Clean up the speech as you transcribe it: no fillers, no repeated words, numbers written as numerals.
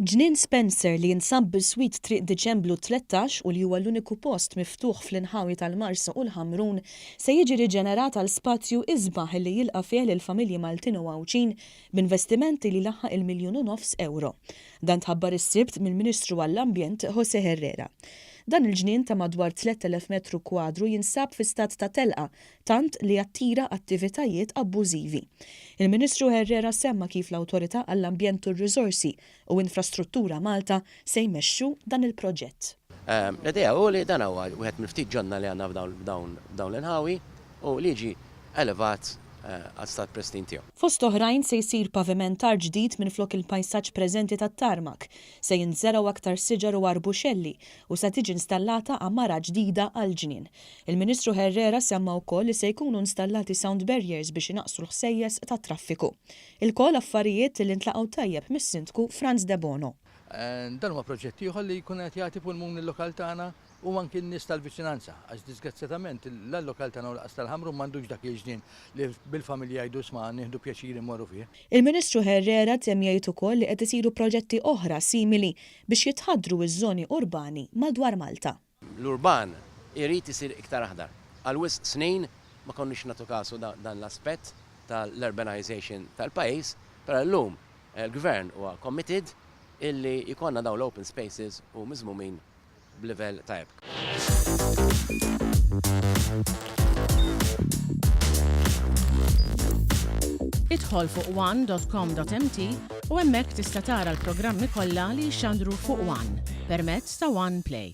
Ġnien Spencer li jinsab bil-Swit Triq Diċemblu 13 u li huwa l-uniku post miftuħ fl-inħawi tal-Marsa u l-Ħamrun se jiġi riġenerat għal spazju isbaħ li jilqa' fih lill-familji Maltin u Għawċin b'investimenti li laħħaq €1.5 miljun. Dan tħabbar is-Sibt mill-Ministru għall-Ambjent José Herrera. Dan il-ġnien ta' madwar 3000 metru kwadru jinsab fi stat ta' telqa, tant li attira attivitajiet abbużivi. Il-Ministru Herrera semma kif l-Awtorità għall-Ambjent u r-Riżorsi u Infrastruttura Malta se jmexxu dan il-proġett. L-idea u li dan huwa wieħed mill-ftit ġonna li għandna f'dawn l-inħawi u li jiġi elevat għal-stat prestin tiegħu. Fost oħrajn se jsir pavimentar ġdid minn flok il-pajsaġġ preżenti tat-tarmak, se jinżeraw aktar siġar u arbuxelli u se tiġi installata ammara ġdida għall-ġnien. Il-Ministru Herrera semma wkoll li se jkunu installati sound barriers biex inaqsu l-ħsejjes tat-traffiku. Il-koll affarijiet li ntlaqgħu tajjeb mis-Sindku Franz De Bono. Dan huwa proġett ieħor li jkun qed jagħti pulmun il-lokal tagħna u anki n-nies tal-viċinanza, għax disgrazzjatament l-lokal tagħna u l-qas tal-Ħamrun m'għandux dak il-ġnien li bil-familja jgħidu sma' nieħdu pjaċir immorru fih. Il-Ministru Herrera temm jgħid ukoll li qed isiru proġetti oħra simili biex jitħaddru iż-żoni urbani madwar Malta. L-urban irid isir iktar aħdar. Għal wisq snin ma konniex nagħtu kasu dan l-aspett tal-urbanization tal-pajjiż, però llum il-Gvern huwa committed illi jkollna dawn l-open spaces u miżmumin b'livell tajjeb. Idħol fuq one.com.mt u hemmhekk tista' tara l-programmi kollha li jxandru fuq One permezz ta' One Play.